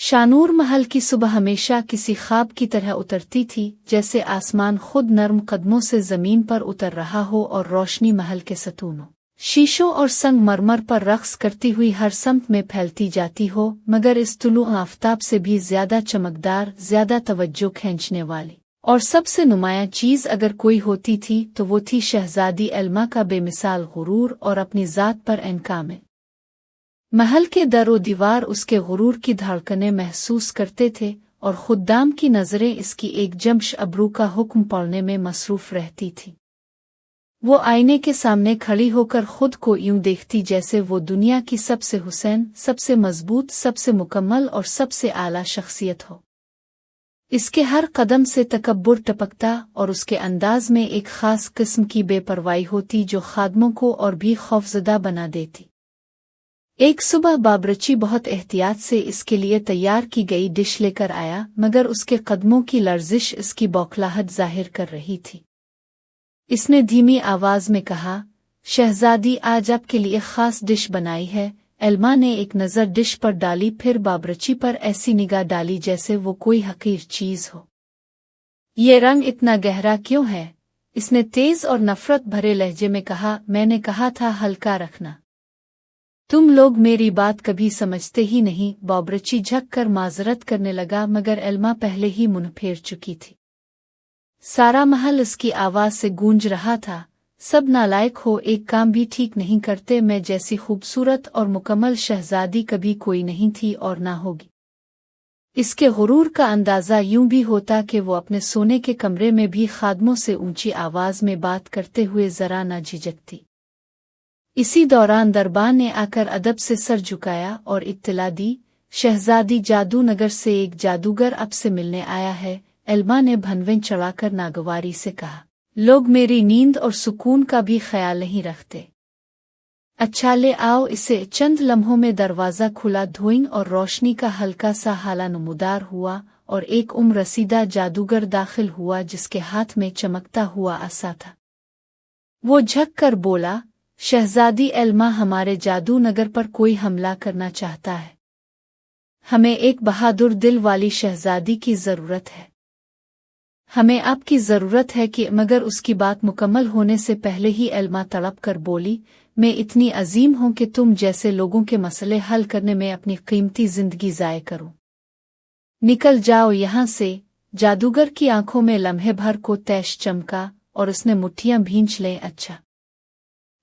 शानूर महल की सुबह हमेशा किसी ख्वाब की तरह उतरती थी, जैसे आसमान खुद नर्म कदमों से जमीन पर उतर रहा हो और रोशनी महल के सतूनों, शीशों और संगमरमर पर रक्स करती हुई हर समत में फैलती जाती हो, मगर इस तुलू आफताब से भी ज्यादा चमकदार, ज्यादा तवज्जो खींचने वाली और सबसे नुमाया चीज अगर कोई होती थी तो वो थी शहजादी एल्मा का बेमिसाल गुरूर और अपनी ज़ात पर इनकाम। महल के दरो दीवार उसके गुरूर की धड़कनें महसूस करते थे और खुद्दाम की नज़रें इसकी एक जम्श अबरू का हुक्म पढ़ने में मसरूफ रहती थी। वो आईने के सामने खड़ी होकर खुद को यूं देखती जैसे वो दुनिया की सबसे हुसैन, सबसे मजबूत, सबसे मुकम्मल और सबसे आला शख्सियत हो। इसके हर कदम से तकब्बुर टपकता और उसके अंदाज में एक खास किस्म की बेपरवाही होती जो खादमों को और भी खौफजदा बना देती। एक सुबह बाबरची बहुत एहतियात से इसके लिए तैयार की गई डिश लेकर आया, मगर उसके कदमों की लर्जिश इसकी बौखलाहट जाहिर कर रही थी। इसने धीमी आवाज में कहा, शहजादी, आज आपके लिए खास डिश बनाई है। एल्मा ने एक नज़र डिश पर डाली, फिर बाबरची पर ऐसी निगाह डाली जैसे वो कोई हकीर चीज हो। ये रंग इतना गहरा क्यों है? इसने तेज और नफरत भरे लहजे में कहा। मैंने कहा था हल्का रखना। तुम लोग मेरी बात कभी समझते ही नहीं। बाबरची झक कर माजरत करने लगा, मगर एल्मा पहले ही मुंह फेर चुकी थी। सारा महल इसकी आवाज से गूंज रहा था, सब नालायक हो, एक काम भी ठीक नहीं करते। मैं जैसी खूबसूरत और मुकम्मल शहजादी कभी कोई नहीं थी और ना होगी। इसके गुरूर का अंदाजा यूं भी होता कि वो अपने सोने के कमरे में भी खादमों से ऊंची आवाज में बात करते हुए जरा न झिझकती। इसी दौरान दरबान ने आकर अदब से सर झुकाया और इत्तला दी, शहजादी, जादू नगर से एक जादूगर अब से मिलने आया है। एल्मा ने भनवें चढ़ाकर नागवारी से कहा, लोग मेरी नींद और सुकून का भी ख्याल नहीं रखते। अच्छा, ले आओ इसे। चंद लम्हों में दरवाज़ा खुला, धुआं और रोशनी का हल्का सा हाला नमूदार हुआ और एक उम्र रसीदा जादूगर दाखिल हुआ जिसके हाथ में चमकता हुआ आसा था। वो झक कर बोला, शहजादी एल्मा, हमारे जादू नगर पर कोई हमला करना चाहता है। हमें एक बहादुर दिल वाली शहजादी की ज़रूरत है। हमें आपकी ज़रूरत है कि, मगर उसकी बात मुकम्मल होने से पहले ही एल्मा तड़प कर बोली, मैं इतनी अजीम हूं कि तुम जैसे लोगों के मसले हल करने में अपनी कीमती जिंदगी ज़ाय करूं। निकल जाओ यहाँ से। जादूगर की आंखों में लम्हे भर को तैश चमका और उसने मुट्ठियां भींच लें। अच्छा,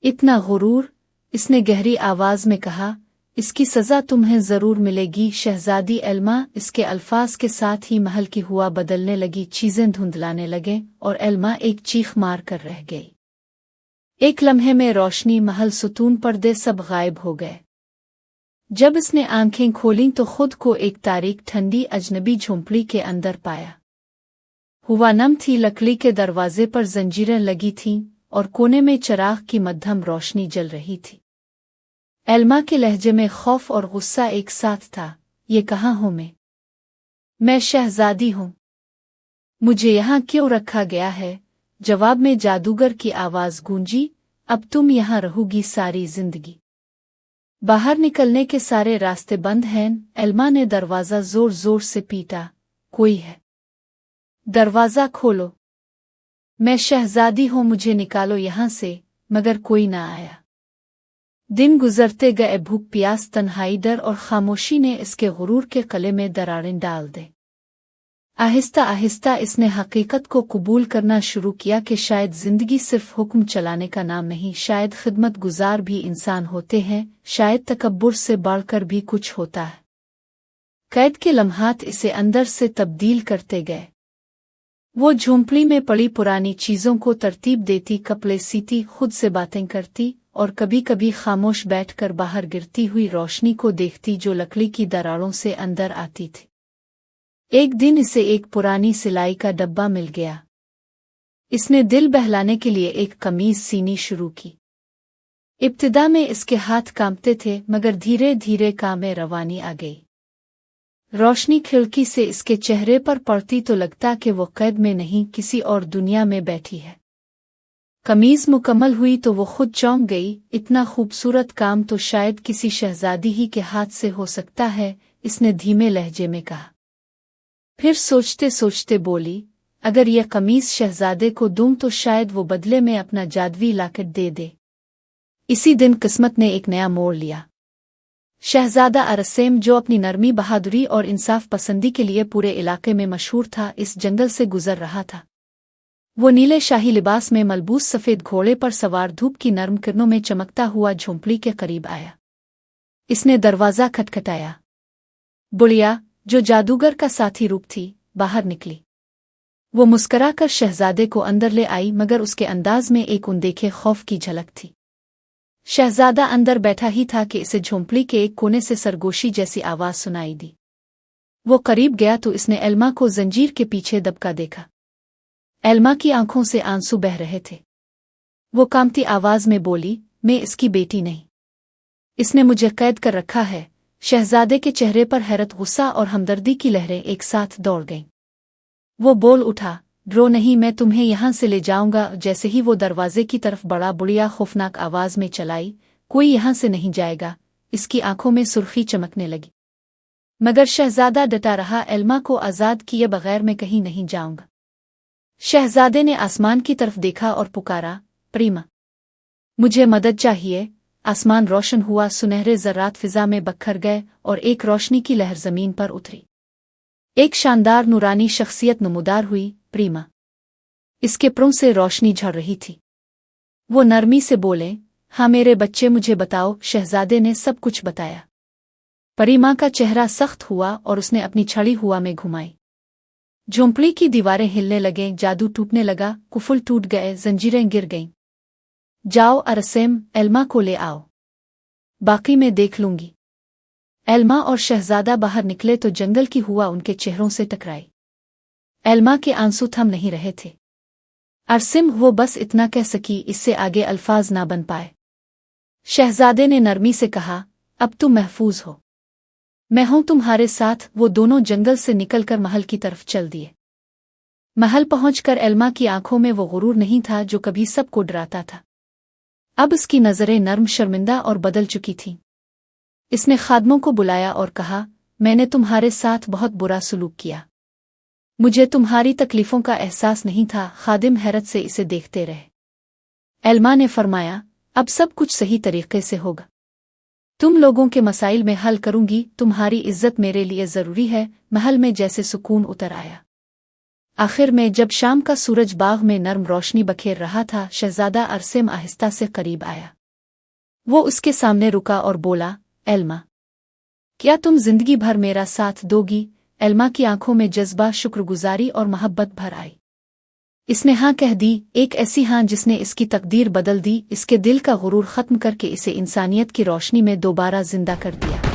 इतना गुरूर? इसने गहरी आवाज में कहा, इसकी सजा तुम्हें जरूर मिलेगी शहजादी एल्मा। इसके अल्फाज के साथ ही महल की हुआ बदलने लगी, चीजें धुंधलाने लगे और एल्मा एक चीख मार कर रह गई। एक लम्हे में रोशनी, महल, सुतून, पर्दे सब गायब हो गए। जब इसने आंखें खोलीं तो खुद को एक तारीक, ठंडी, अजनबी झोंपड़ी के अंदर पाया। हुआ नम थी, लकड़ी के दरवाजे पर जंजीरें लगी थीं और कोने में चिराग की मध्यम रोशनी जल रही थी। एल्मा के लहजे में खौफ और गुस्सा एक साथ था। ये कहाँ हूँ मैं शहजादी हूँ। मुझे यहाँ क्यों रखा गया है? जवाब में जादूगर की आवाज गूंजी, अब तुम यहाँ रहोगी सारी जिंदगी। बाहर निकलने के सारे रास्ते बंद हैं। एल्मा ने दरवाजा जोर जोर से पीटा, कोई है? दरवाजा खोलो। मैं शहजादी हूँ, मुझे निकालो यहाँ से। मगर कोई ना आया। दिन गुजरते गए, भूख, प्यास, तन्हाई, डर और खामोशी ने इसके गुरूर के कले में दरारें डाल दे। आहिस्ता आहिस्ता इसने हकीकत को कबूल करना शुरू किया कि शायद जिंदगी सिर्फ हुक्म चलाने का नाम नहीं, शायद खिदमत गुजार भी इंसान होते हैं, शायद तकब्बुर से बढ़कर भी कुछ होता है। कैद के लम्हात इसे अंदर से तब्दील करते गए। वो झोंपड़ी में पड़ी पुरानी चीजों को तरतीब देती, कपड़े सीती, खुद से बातें करती और कभी कभी खामोश बैठकर बाहर गिरती हुई रोशनी को देखती जो लकड़ी की दरारों से अंदर आती थी। एक दिन इसे एक पुरानी सिलाई का डब्बा मिल गया। इसने दिल बहलाने के लिए एक कमीज सीनी शुरू की। इब्तिदा में इसके हाथ कांपते थे, मगर धीरे धीरे काम में रवानी आ गई। रोशनी खिड़की से इसके चेहरे पर पड़ती तो लगता कि वो कैद में नहीं, किसी और दुनिया में बैठी है। कमीज मुकम्मल हुई तो वो खुद चौंक गई। इतना खूबसूरत काम तो शायद किसी शहजादी ही के हाथ से हो सकता है। इसने धीमे लहजे में कहा। फिर सोचते सोचते बोली, अगर यह कमीज शहजादे को दूं तो शायद वो बदले में अपना जादुई लॉकेट दे दे। इसी दिन किस्मत ने एक नया मोड़ लिया। शहजादा अरसेम, जो अपनी नरमी, बहादुरी और इंसाफ पसंदी के लिए पूरे इलाके में मशहूर था, इस जंगल से गुजर रहा था। वो नीले शाही लिबास में मलबूस सफ़ेद घोड़े पर सवार धूप की नर्म किरणों में चमकता हुआ झोंपड़ी के करीब आया। इसने दरवाज़ा खटखटाया। बुढ़िया, जो जादूगर का साथी रूप थी, बाहर निकली। वो मुस्कराकर शहजादे को अंदर ले आई, मगर उसके अंदाज में एक अनदेखे खौफ की झलक थी। शहजादा अंदर बैठा ही था कि इसे झोंपड़ी के एक कोने से सरगोशी जैसी आवाज़ सुनाई दी। वो करीब गया तो इसने एल्मा को जंजीर के पीछे दबका देखा। एल्मा की आंखों से आंसू बह रहे थे। वो कांपती आवाज में बोली, मैं इसकी बेटी नहीं। इसने मुझे कैद कर रखा है। शहजादे के चेहरे पर हैरत, गुस्सा और हमदर्दी की लहरें एक साथ दौड़ गईं। वो बोल उठा, ड्रो नहीं, मैं तुम्हें यहां से ले जाऊंगा। जैसे ही वो दरवाजे की तरफ बढ़ा, बुढ़िया खौफनाक आवाज में चलाई, कोई यहां से नहीं जाएगा। इसकी आंखों में सुर्खी चमकने लगी। मगर शहजादा डटा रहा, एल्मा को आजाद किए बगैर मैं कहीं नहीं जाऊंगा। शहजादे ने आसमान की तरफ देखा और पुकारा, प्रीमा, मुझे मदद चाहिए। आसमान रोशन हुआ, सुनहरे ज़र्रात फिजा में बखर गए और एक रोशनी की लहर जमीन पर उतरी। एक शानदार नूरानी शख्सियत नमूदार हुई, प्रीमा। इसके प्रों से रोशनी झड़ रही थी। वो नरमी से बोले, हाँ मेरे बच्चे, मुझे बताओ। शहजादे ने सब कुछ बताया। प्रीमा का चेहरा सख्त हुआ और उसने अपनी छड़ी हुआ में घुमाई। झोंपड़ी की दीवारें हिलने लगें, जादू टूटने लगा, कुफुल टूट गए, जंजीरें गिर गईं। जाओ अरसेम, एल्मा को ले आओ, बाकी मैं देख लूंगी। एल्मा और शहजादा बाहर निकले तो जंगल की हुआ उनके चेहरों से टकराई। एल्मा के आंसू थम नहीं रहे थे। अरसेम, वो बस इतना कह सकी, इससे आगे अल्फाज ना बन पाए। शहजादे ने नरमी से कहा, अब तुम महफूज हो, मैं हूं तुम्हारे साथ। वो दोनों जंगल से निकलकर महल की तरफ चल दिए। महल पहुंचकर एल्मा की आंखों में वो गुरूर नहीं था जो कभी सबको डराता था। अब उसकी नजरें नर्म, शर्मिंदा और बदल चुकी थीं। इसने खादमों को बुलाया और कहा, मैंने तुम्हारे साथ बहुत बुरा सलूक किया। मुझे तुम्हारी तकलीफों का एहसास नहीं था। खादिम हैरत से इसे देखते रहे। एल्मा ने फरमाया, अब सब कुछ सही तरीके से होगा। तुम लोगों के मसाइल में हल करूंगी। तुम्हारी इज्जत मेरे लिए जरूरी है। महल में जैसे सुकून उतर आया। आखिर में जब शाम का सूरज बाग में नर्म रोशनी बखेर रहा था, शहजादा अरसेम आहिस्ता से करीब आया। वो उसके सामने रुका और बोला, एल्मा, क्या तुम जिंदगी भर मेरा साथ दोगी? एल्मा की आंखों में जज्बा, शुक्रगुजारी और मोहब्बत भर आई। इसने हाँ कह दी, एक ऐसी हाँ जिसने इसकी तकदीर बदल दी, इसके दिल का गुरूर खत्म करके इसे इंसानियत की रोशनी में दोबारा जिंदा कर दिया।